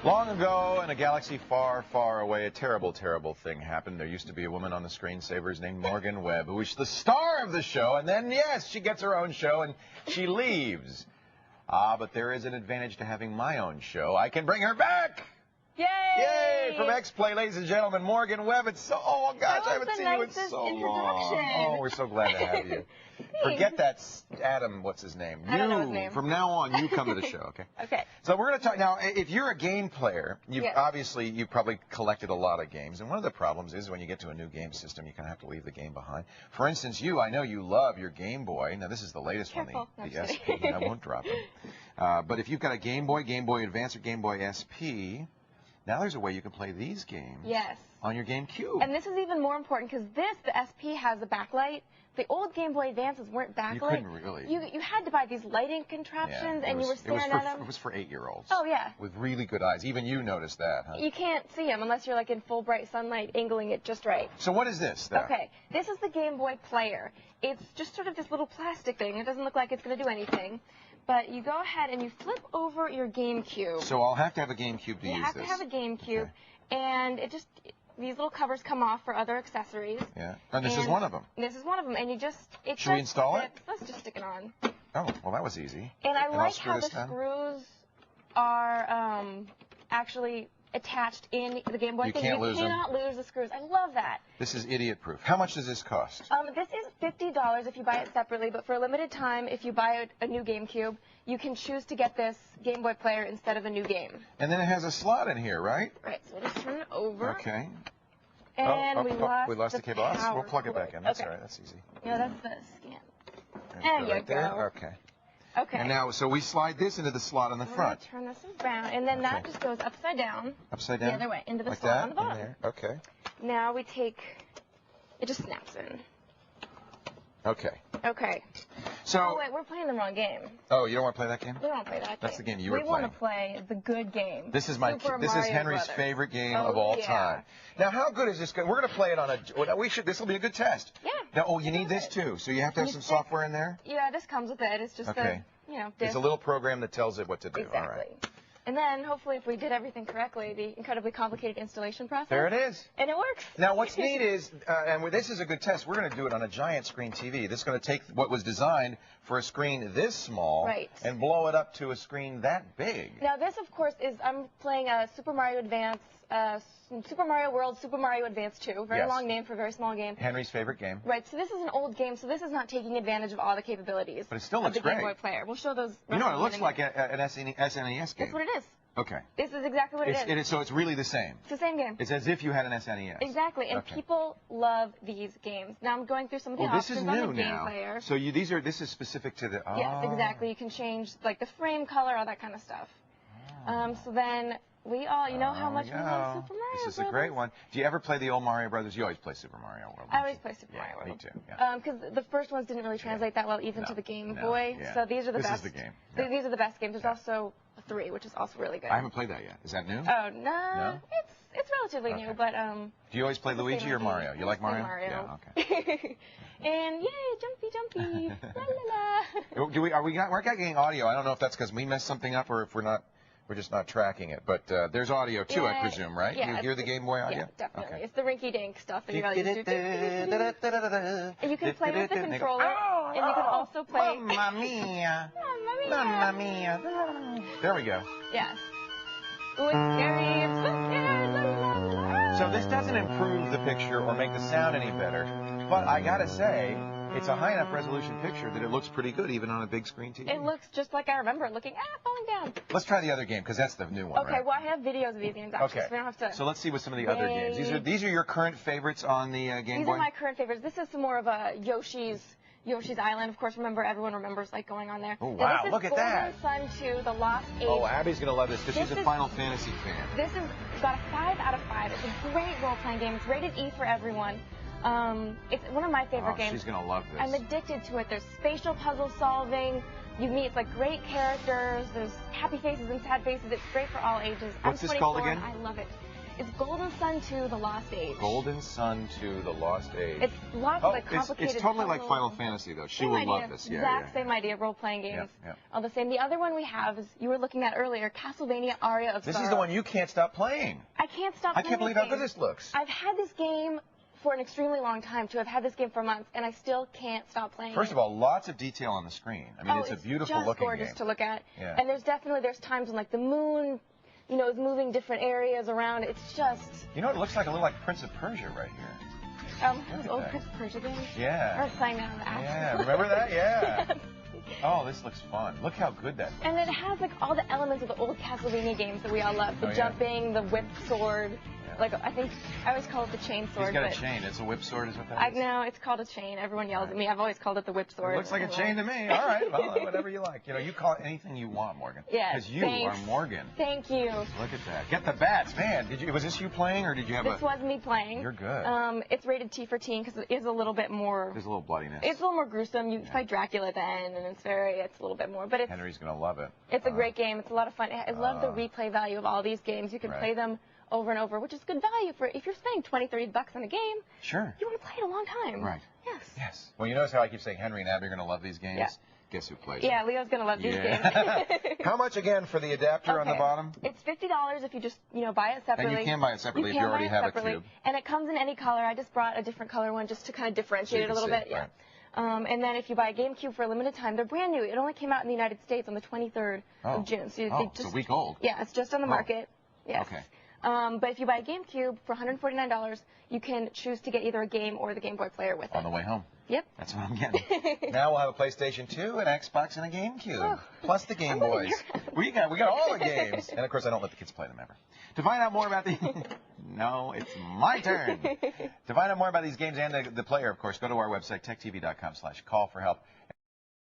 Long ago, in a galaxy far, far away, a terrible, terrible thing happened. There used to be a woman on the screensavers named Morgan Webb, who was the star of the show, and then, yes, she gets her own show, and she leaves. Ah, but there is an advantage to having my own show. I can bring her back! Yay! Yay! From X-Play, ladies and gentlemen, Morgan Webb. It's so, oh gosh, I haven't seen you in so long. Oh, we're so glad to have you. Forget that Adam, what's his name? I don't know his name. From now on, you come to the show, okay? Okay. So we're going to talk, now, if you're a game player, obviously, you probably collected a lot of games, and one of the problems is when you get to a new game system, you kind of have to leave the game behind. For instance, I know you love your Game Boy. Now, this is the latest one, the SP. I won't drop it. But if you've got a Game Boy Advance, or Game Boy SP, now there's a way you can play these games on your GameCube. And this is even more important because the SP has a backlight. The old Game Boy Advances weren't backlit. You couldn't really. You had to buy these lighting contraptions, and you were staring at them. It was for 8-year-olds. Oh, yeah. With really good eyes. Even you noticed that, huh? You can't see them unless you're like in full bright sunlight, angling it just right. So what is this, though? Okay, this is the Game Boy Player. It's just sort of this little plastic thing. It doesn't look like it's going to do anything. But you go ahead and you flip over your GameCube. So I'll have to have a GameCube to use this. You have to have a GameCube, and these little covers come off for other accessories. Yeah, and this is one of them. This is one of them, and you just... Should we install it? Let's just stick it on. Oh, well, that was easy. And I like how the screws are actually attached in the Game Boy. You can't lose them. You cannot lose the screws. I love that. This is idiot-proof. How much does this cost? This is $50 if you buy it separately, but for a limited time, if you buy a new GameCube, you can choose to get this Game Boy Player instead of a new game. And then it has a slot in here, right? Right, so we'll just turn it over. Okay. And we lost the cable. We'll plug it back in. That's all right. That's easy. Yeah, that's the scan. There you go. Okay. Okay. And now, so we slide this into the slot on the front. Turn this around, and then that just goes upside down. Upside down? The other way, into the like slot that? on the bottom. There. Okay. Now we take, it just snaps in. Okay. Okay. So. Oh, wait, we're playing the wrong game. Oh, you don't want to play that game? We don't want to play that game. That's the game you were playing. We want to play the good game. This is Henry's favorite game of all time. Now, how good is this? We're going to play it on this will be a good test. Yeah. Now, you need this too, so you have to have some software in there? Yeah, this comes with it. It's just disc. It's a little program that tells it what to do. Exactly. All right. And then, hopefully, if we did everything correctly, the incredibly complicated installation process. There it is. And it works. Now, what's neat is, and this is a good test, we're going to do it on a giant screen TV. This is going to take what was designed for a screen this small and blow it up to a screen that big. Now, this, of course, I'm playing a Super Mario Advance, Super Mario World, Super Mario Advance 2. Very long name for a very small game. Henry's favorite game. Right, so this is an old game, so this is not taking advantage of all the capabilities. But it still looks of the Game Boy Player. We'll show those. You know, it looks like an SNES game. That's what it is. Okay. This is exactly what it is. So it's really the same. It's the same game. It's as if you had an SNES. Exactly, and people love these games. Now I'm going through some of the options on the Game Player. So this is specific to the. Yes, exactly. You can change like the frame color, all that kind of stuff. So then we all, you know how much we love Super Mario Brothers. This is a great one. Do you ever play the old Mario Brothers? You always play Super Mario World. I always play Super Mario World. Me too. Because the first ones didn't really translate that well even to the Game Boy. So these are the best. This is the game. These are the best games. There's also 3, which is also really good. I haven't played that yet. Is that new? Oh, no. It's relatively new, but do you always play Luigi or Mario? You like Mario? Mario. Yeah, okay. And yay, jumpy, la la la. We're getting audio. I don't know if that's because we messed something up or if we're just not tracking it. But there's audio too, I presume, right? Yeah, you hear the Game Boy audio? Yeah, definitely. Okay. It's the rinky-dink stuff that you're all used to. And you can play with the controller, and you can also play. Mamma mia! Mamma mia! There we go. Yes. Ooh, it's scary. I'm so scared. So this doesn't improve the picture or make the sound any better, but I gotta say, it's a high enough resolution picture that it looks pretty good even on a big screen TV. It looks just like I remember it looking, falling down. Let's try the other game, because that's the new one, Okay, well, I have videos of these games, actually, so we don't have to... So let's see what some of the other games. These are your current favorites on the Game Boy? These are my current favorites. This is some more of a Yoshi's Island. Of course, everyone remembers, like, going on there. Oh, wow, look at that. Golden Sun 2, The Lost Age. Oh, Abby's going to love this, because she's a Final Fantasy fan. This is got a 5 out of 5. It's a great role-playing game. It's rated E for everyone. It's one of my favorite games. She's going to love this. I'm addicted to it. There's spatial puzzle solving. You meet like great characters. There's happy faces and sad faces. It's great for all ages. What's this called again? I love it. It's Golden Sun 2: The Lost Age. Golden Sun 2: The Lost Age. It's lots of like complicated. It's totally like Final Fantasy, though. She would love this. Exact same idea. Role-playing games. All the same. The other one we have is you were looking at earlier, Castlevania: Aria of Sorrow. This is the one you can't stop playing. I can't stop playing. I can't believe how good this looks. I've had this game for an extremely long time, too. I've had this game for months, and I still can't stop playing First of all, lots of detail on the screen. I mean, it's a beautiful looking game. It's gorgeous to look at. Yeah. And there's times when, like, the moon, you know, is moving different areas around. It's just... You know, it looks like a little like Prince of Persia right here. Those old Prince of Persia games? Yeah. I was playing that on the app. Yeah, remember that? Yeah. Oh, this looks fun. Look how good that looks. And it has, like, all the elements of the old Castlevania games that we all love. The jumping, the whip sword. Like, I think, I always call it the chain sword. He's got a chain. It's a whip sword is what that is? No, it's called a chain. Everyone yells at me. I've always called it the whip sword. It looks like a chain to me. All right, well, whatever you like. You know, you call it anything you want, Morgan. Yeah, because you are Morgan. Thank you. Look at that. Get the bats. Man, was this you playing, or did you have This was me playing. You're good. It's rated T for teen because it is a little bit more... There's a little bloodiness. It's a little more gruesome. You fight Dracula at the end, and it's a little bit more. But Henry's going to love it. It's a great game. It's a lot of fun. I love the replay value of all these games. You can play them over and over, which is good value for if you're spending $20, $30 on a game. Sure. You want to play it a long time. Right. Yes. Yes. Well, you notice how I keep saying Henry and Abby are going to love these games? Yeah. Guess who plays Yeah, Leo's going to love these games. How much again for the adapter on the bottom? It's $50 if you just, buy it separately. And you can buy it separately if you already have a cube. And it comes in any color. I just brought a different color one just to kind of differentiate it a little bit. Right. And then if you buy a GameCube for a limited time, they're brand new. It only came out in the United States on the 23rd of June. So it's a week old. Yeah, it's just on the market. Yes. Okay. But if you buy a GameCube for $149, you can choose to get either a game or the Game Boy player with it. On the way home. Yep. That's what I'm getting. Now we'll have a PlayStation 2, an Xbox, and a GameCube. Plus the Game Boys. We got all the games. And, of course, I don't let the kids play them ever. To find out more about the... No, it's my turn. To find out more about these games and the player, of course, go to our website, techtv.com/call for help.